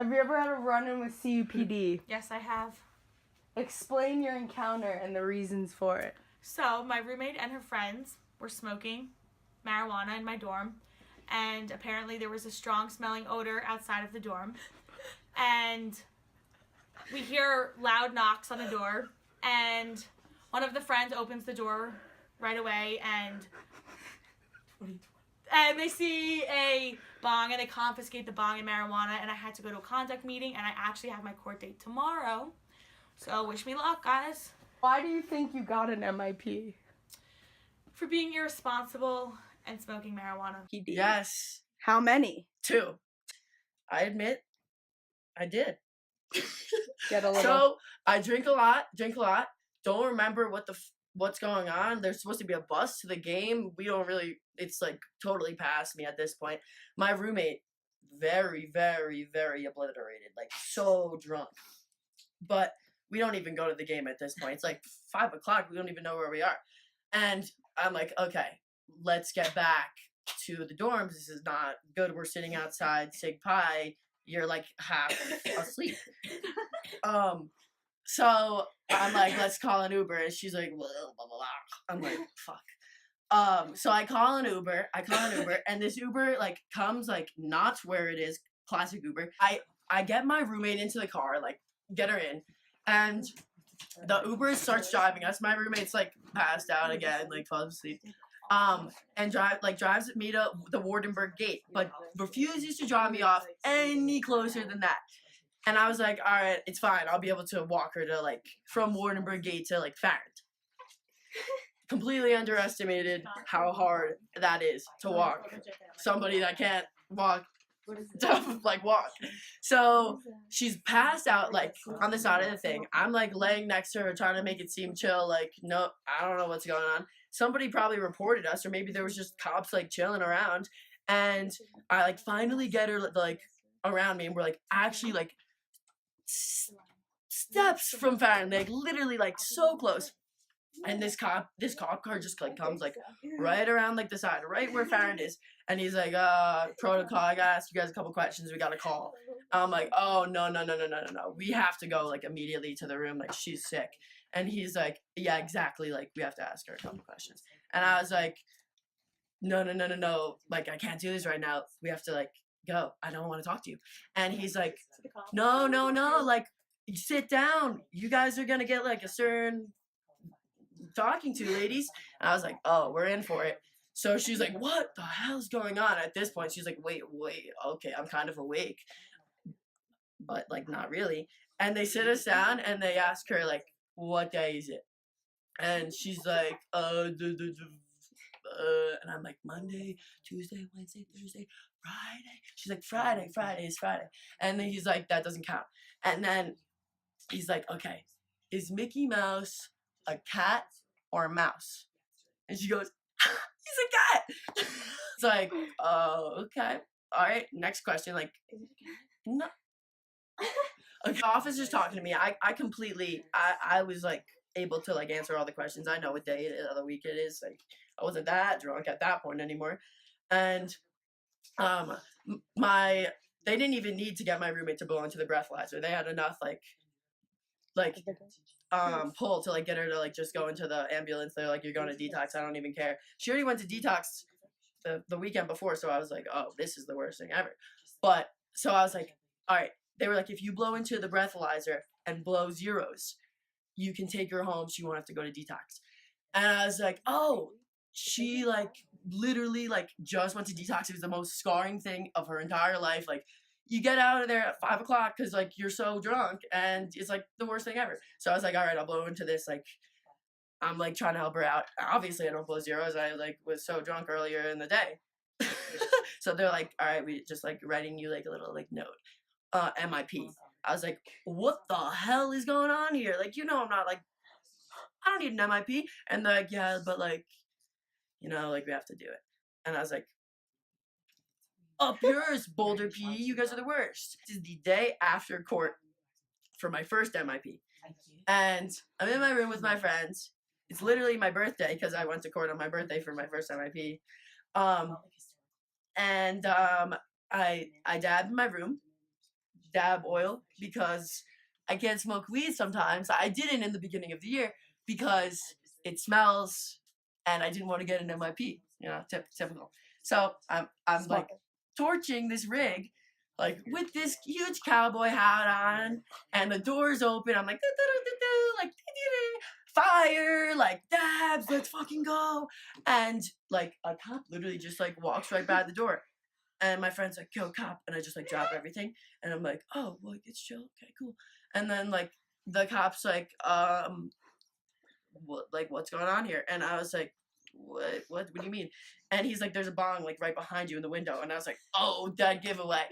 Have you ever had a run-in with CUPD? Yes, I have. Explain your encounter and the reasons for it. So, my roommate and her friends were smoking marijuana in my dorm, and apparently there was a strong smelling odor outside of the dorm, and we hear loud knocks on the door, and one of the friends opens the door right away, and they see a bong, and they confiscate the bong and marijuana, and I had to go to a conduct meeting, and I actually have my court date tomorrow. So wish me luck, guys. Why do you think you got an MIP? For being irresponsible and smoking marijuana. Yes. How many? 2. I admit, I did. Get a little. So I drink a lot. Don't remember what's going on. There's supposed to be a bus to the game. We don't really. It's like totally past me at this point. My roommate, very, very, very obliterated. Like so drunk. But we don't even go to the game at this point. It's like 5 o'clock. We don't even know where we are. And I'm like, okay, let's get back to the dorms. This is not good. We're sitting outside Sig Pi. You're like half asleep. So I'm like, let's call an Uber. And she's like, blah, blah, blah. I'm like, fuck. So I call an Uber. And this Uber like comes like not where it is. Classic Uber. I get my roommate into the car, like get her in, and the Uber starts driving us. My roommate's like passed out again, like falls asleep. And drives me to the Wardenburg gate, but refuses to drop me off any closer than that. And I was like, all right, it's fine. I'll be able to walk her to like from Wardenburg gate to like Farrand. Completely underestimated how hard that is to walk. Somebody that can't walk to like walk. So she's passed out like on the side of the thing. I'm like laying next to her trying to make it seem chill, like no, I don't know what's going on. Somebody probably reported us, or maybe there was just cops like chilling around, and I like finally get her like around me, and we're like actually like steps from Farron, like literally like so close. And this cop car just like comes like right around like the side, right where Farron is, and he's like, protocol, I gotta ask you guys a couple questions, we got a call. I'm like, oh no, we have to go like immediately to the room, like she's sick. And he's like, yeah, exactly, like we have to ask her a couple questions. And I was like, no, like I can't do this right now, we have to like go, I don't want to talk to you. And he's like, no, like sit down, you guys are gonna get like a certain talking to, ladies. And I was like, oh, we're in for it. So she's like, what the hell's going on? At this point she's like, wait, okay, I'm kind of awake, but like not really. And they sit us down and they ask her like, what day is it? And she's like, and I'm like, Monday, Tuesday, Wednesday, Thursday, Friday. She's like, Friday is Friday. And then he's like, that doesn't count. And then he's like, okay, is Mickey Mouse a cat or a mouse? And she goes, he's a cat. It's like, oh, okay, all right, next question. Like, no. The officer's talking to me. I was like able to like answer all the questions. I know what day of the week it is. Like I wasn't that drunk at that point anymore. And they didn't even need to get my roommate to blow into the breathalyzer. They had enough like pull to like get her to like just go into the ambulance. They're like, you're going to detox, I don't even care. She already went to detox the weekend before, so I was like, oh, this is the worst thing ever. But so I was like, all right. They were like, if you blow into the breathalyzer and blow zeros, you can take her home, she won't have to go to detox. And I was like, oh, she like literally like just went to detox. It was the most scarring thing of her entire life. Like you get out of there at 5 o'clock because like you're so drunk, and it's like the worst thing ever. So I was like, all right, I'll blow into this. Like I'm like trying to help her out. Obviously I don't blow zeros. I like was so drunk earlier in the day. So they're like, all right, we just like writing you like a little like note. MIP. I was like, what the hell is going on here? Like, you know, I'm not like, I don't need an MIP. And they're like, yeah, but like, you know, like we have to do it. And I was like, up yours, Boulder PD, you guys are the worst. This is the day after court for my first MIP. And I'm in my room with my friends. It's literally my birthday because I went to court on my birthday for my first MIP. I dab in my room. dab oil because I can't smoke weed sometimes. I didn't in the beginning of the year because it smells and I didn't want to get an MIP, typical. So I'm like torching this rig, like with this huge cowboy hat on, and the doors open. I'm like, like fire, like dabs, let's fucking go. And like a cop literally just like walks right by the door. And my friend's like, yo, cop. And I just like drop everything. And I'm like, oh, well, it's chill. Okay, cool. And then like the cop's like, what's going on here? And I was like, what do you mean? And he's like, there's a bong like right behind you in the window. And I was like, oh, dead giveaway.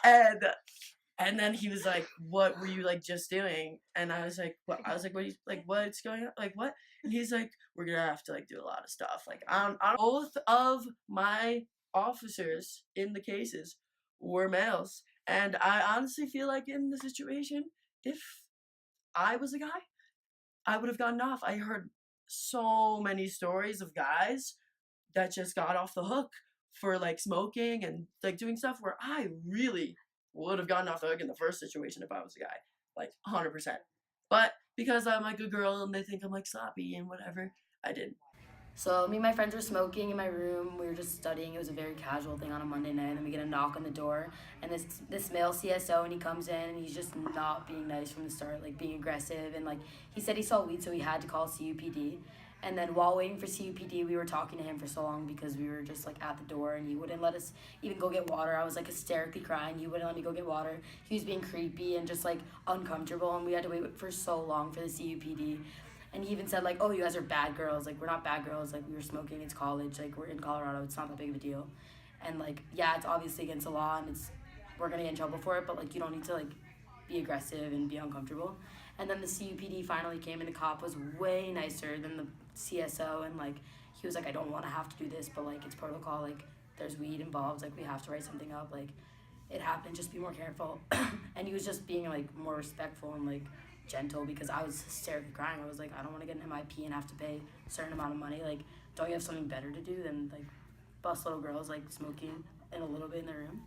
And then he was like, what were you like just doing? And I was like, what? I was like, what? What's going on? Like, what? And he's like, we're gonna have to like do a lot of stuff. Like, on both of my officers in the cases were males, and I honestly feel like in the situation, if I was a guy, I would have gotten off. I heard so many stories of guys that just got off the hook for like smoking and like doing stuff where I really would have gotten off the hook in the first situation if I was a guy, like 100%. But because I'm like a girl and they think I'm like sloppy and whatever, I didn't. So me and my friends were smoking in my room. We were just studying. It was a very casual thing on a Monday night. And then we get a knock on the door, and this male CSO, and he comes in, and he's just not being nice from the start, like being aggressive. And like he said he saw weed, so he had to call CUPD. And then while waiting for CUPD, we were talking to him for so long because we were just like at the door, and he wouldn't let us even go get water. I was like hysterically crying. He wouldn't let me go get water. He was being creepy and just like uncomfortable, and we had to wait for so long for the CUPD. And he even said, like, oh, you guys are bad girls. Like, we're not bad girls. Like, we were smoking. It's college. Like, we're in Colorado. It's not that big of a deal. And, like, yeah, it's obviously against the law, and we're going to get in trouble for it. But, like, you don't need to, like, be aggressive and be uncomfortable. And then the CUPD finally came, and the cop was way nicer than the CSO. And, like, he was like, I don't want to have to do this, but, like, it's protocol. Like, there's weed involved. Like, we have to write something up. Like, it happened. Just be more careful. And he was just being, like, more respectful and, like, gentle because I was hysterically crying. I was like, I don't want to get an MIP and have to pay a certain amount of money. Like, don't you have something better to do than like bust little girls like smoking in a little bit in their room?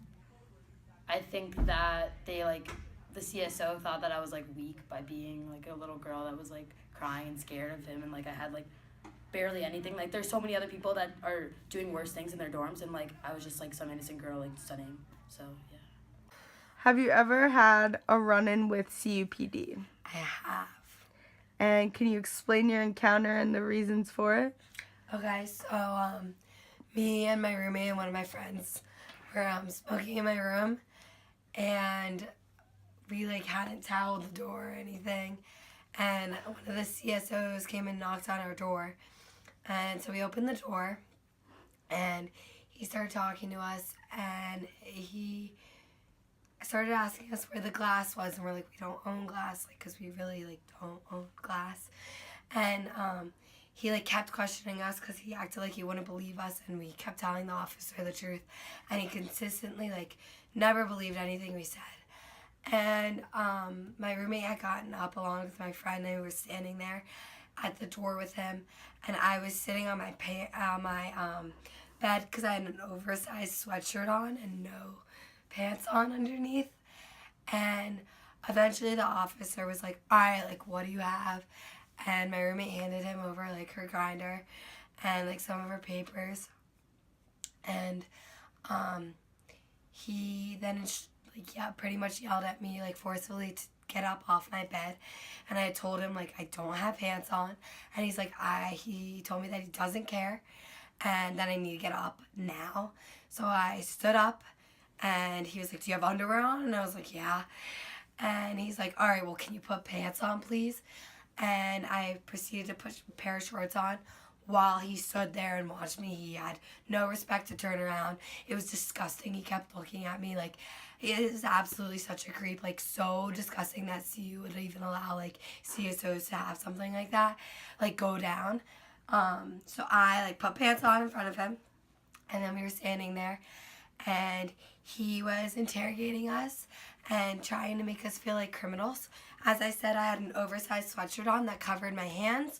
I think that they like the CSO thought that I was like weak by being like a little girl that was like crying and scared of him, and like I had like barely anything. Like there's so many other people that are doing worse things in their dorms, and like I was just like some innocent girl like studying. So yeah. Have you ever had a run-in with CUPD? I have. And can you explain your encounter and the reasons for it? Okay, so me and my roommate and one of my friends were smoking in my room, and we like hadn't toweled the door or anything, and one of the CSOs came and knocked on our door, and so we opened the door, and he started talking to us, and he started asking us where the glass was, and we're like, we don't own glass, like, because we really like don't own glass. And he like kept questioning us because he acted like he wouldn't believe us, and we kept telling the officer the truth, and he consistently like never believed anything we said. And my roommate had gotten up along with my friend, and we were standing there at the door with him, and I was sitting on my bed because I had an oversized sweatshirt on and no pants on underneath. And eventually the officer was like, all right, like, what do you have? And my roommate handed him over like her grinder and like some of her papers, and he then pretty much yelled at me like forcefully to get up off my bed. And I told him like I don't have pants on, and he's like he told me that he doesn't care and that I need to get up now. So I stood up, and he was like, do you have underwear on? And I was like, yeah. And he's like, all right, well, can you put pants on, please? And I proceeded to put a pair of shorts on while he stood there and watched me. He had no respect to turn around. It was disgusting. He kept looking at me like, he is absolutely such a creep, like so disgusting that CU would even allow like CSOs to have something like that, like go down. So I like put pants on in front of him, and then we were standing there, and he was interrogating us and trying to make us feel like criminals. As I said, I had an oversized sweatshirt on that covered my hands,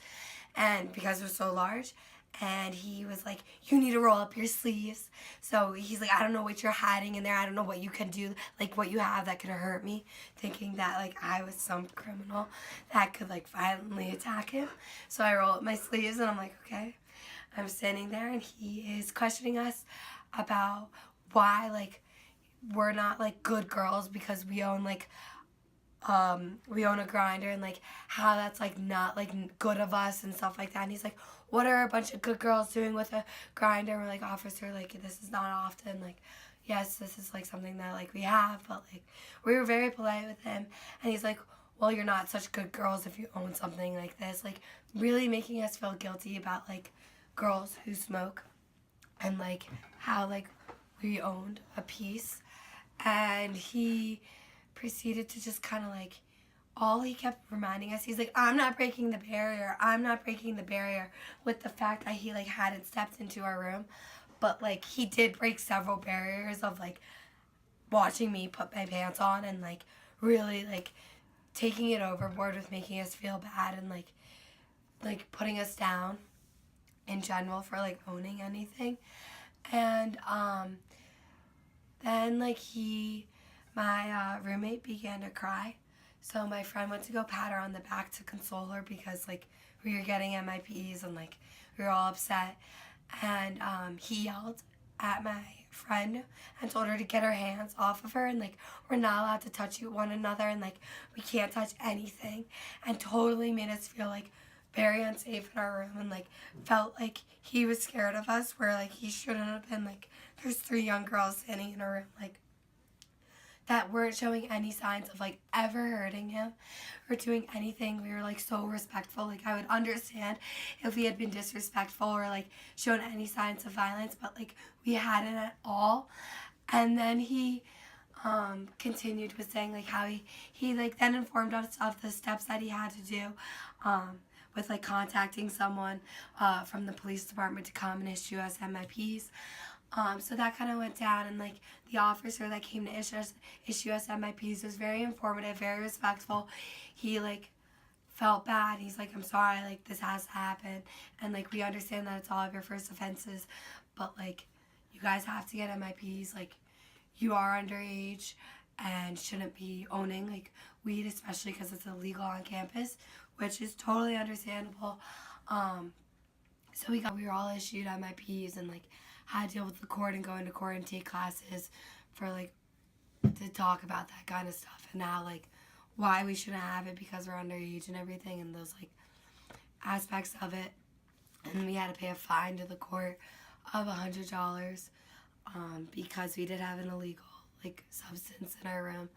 and because it was so large, and he was like, you need to roll up your sleeves. So he's like, I don't know what you're hiding in there. I don't know what you can do, like what you have that could hurt me, thinking that like I was some criminal that could like violently attack him. So I roll up my sleeves and I'm like, okay. I'm standing there and he is questioning us about why like we're not like good girls because we own like we own a grinder, and like how that's like not like good of us and stuff like that. And he's like, what are a bunch of good girls doing with a grinder? And we're like, officer, like this is not often, like yes, this is like something that like we have, but like we were very polite with him. And he's like, well, you're not such good girls if you own something like this, like really making us feel guilty about like girls who smoke and like how like we owned a piece. And he proceeded to just kind of like, all he kept reminding us, he's like, I'm not breaking the barrier, I'm not breaking the barrier, with the fact that he like hadn't stepped into our room. But like he did break several barriers of like watching me put my pants on and like really like taking it overboard with making us feel bad and like putting us down in general for like owning anything. And then like my roommate began to cry. So my friend went to go pat her on the back to console her because like we were getting MIPs and like we were all upset. And he yelled at my friend and told her to get her hands off of her, and like we're not allowed to touch one another, and like we can't touch anything, and totally made us feel like very unsafe in our room, and like felt like he was scared of us, where like he shouldn't have been. Like there's 3 young girls standing in a room like that weren't showing any signs of like ever hurting him or doing anything. We were like so respectful. Like I would understand if we had been disrespectful or like shown any signs of violence, but like we hadn't at all. And then he continued with saying like how he like then informed us of the steps that he had to do with like contacting someone from the police department to come and issue us MIPs. So that kind of went down, and like the officer that came to issue us MIPs was very informative, very respectful. He like felt bad. He's like, I'm sorry, like this has to happen, and like we understand that it's all of your first offenses, but like you guys have to get MIPs. Like you are underage and shouldn't be owning like weed, especially because it's illegal on campus, which is totally understandable. So we were all issued MIPs and like had to deal with the court and go into court and take classes for like to talk about that kind of stuff, and now like why we shouldn't have it because we're underage and everything, and those like aspects of it. And we had to pay a fine to the court of $100 because we did have an illegal like substance in our room.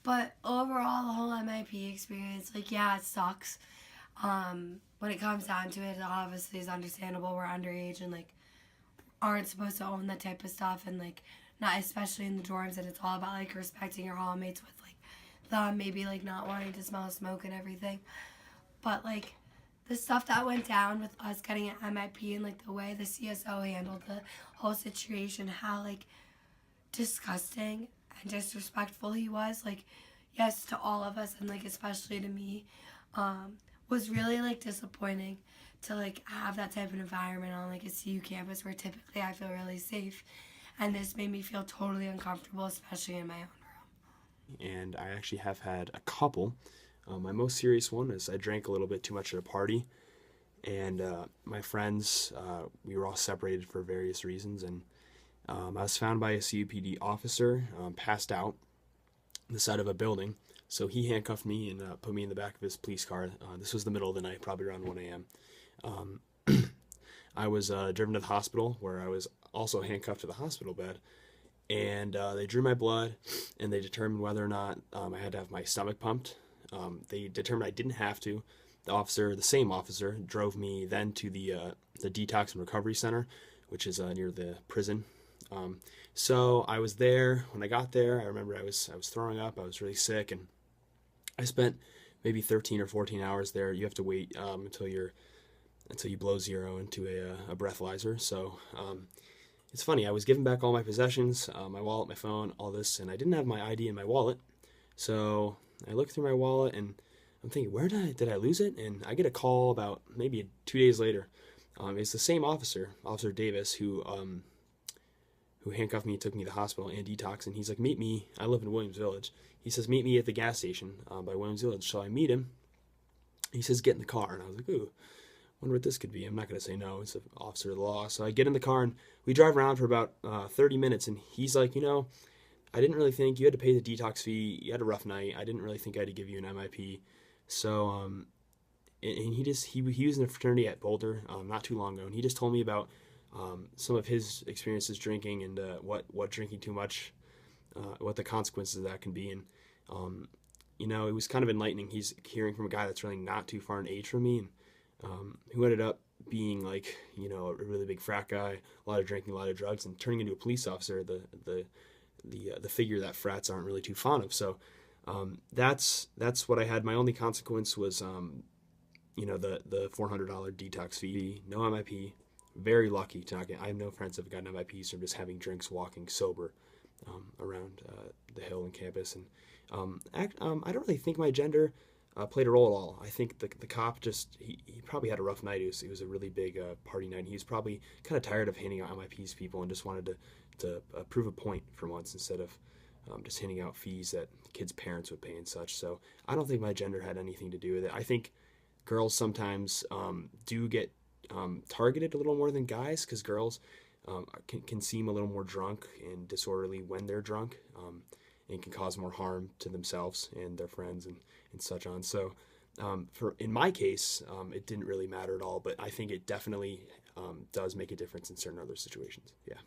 But overall, the whole MIP experience, like yeah, it sucks. When it comes down to it, obviously it's understandable. We're underage and like aren't supposed to own that type of stuff, and like not especially in the dorms, and it's all about like respecting your hallmates with like them maybe like not wanting to smell smoke and everything. But like the stuff that went down with us getting an MIP and like the way the CSO handled the whole situation, how like disgusting and disrespectful he was, like yes, to all of us and like especially to me, was really like disappointing to like have that type of environment on like a CU campus where typically I feel really safe, and this made me feel totally uncomfortable, especially in my own room. And I actually have had a couple. My most serious one is I drank a little bit too much at a party, and my friends, we were all separated for various reasons, and I was found by a CUPD officer passed out on the side of a building. So he handcuffed me and put me in the back of his police car. This was the middle of the night, probably around 1 a.m. I was driven to the hospital, where I was also handcuffed to the hospital bed. And they drew my blood, and they determined whether or not I had to have my stomach pumped. They determined I didn't have to. The same officer, drove me then to the detox and recovery center, which is near the prison. So I was there. When I got there, I remember I was throwing up. I was really sick, and I spent maybe 13 or 14 hours there. You have to wait until you blow zero into a breathalyzer. So it's funny. I was given back all my possessions, my wallet, my phone, all this, and I didn't have my ID in my wallet. So I looked through my wallet, and I'm thinking, where did I lose it? And I get a call about maybe 2 days later. It's the same officer, Officer Davis, who handcuffed me and took me to the hospital and detox. And he's like, meet me. I live in Williams Village. He says, meet me at the gas station by Williams Village. So I meet him. He says, get in the car. And I was like, ooh, wonder what this could be. I'm not going to say no. It's an officer of the law. So I get in the car and we drive around for about 30 minutes. And he's like, I didn't really think you had to pay the detox fee. You had a rough night. I didn't really think I had to give you an MIP. So, and he was in a fraternity at Boulder not too long ago. And he just told me about some of his experiences drinking and what drinking too much, what the consequences of that can be. And, it was kind of enlightening. He's hearing from a guy that's really not too far in age from me, and who ended up being like, a really big frat guy, a lot of drinking, a lot of drugs, and turning into a police officer, the figure that frats aren't really too fond of. So that's what I had. My only consequence was, the $400 detox fee, no MIP. Very lucky to not get. I have no friends that have gotten MIPs from just having drinks, walking sober around the hill and campus. And I don't really think my gender played a role at all. I think the cop just he probably had a rough night. It was a really big party night. And he was probably kind of tired of handing out MIPs to people and just wanted to prove a point for once instead of just handing out fees that kids' parents would pay and such. So I don't think my gender had anything to do with it. I think girls sometimes do get targeted a little more than guys because girls can seem a little more drunk and disorderly when they're drunk and can cause more harm to themselves and their friends and such on. So in my case, it didn't really matter at all, but I think it definitely does make a difference in certain other situations. Yeah.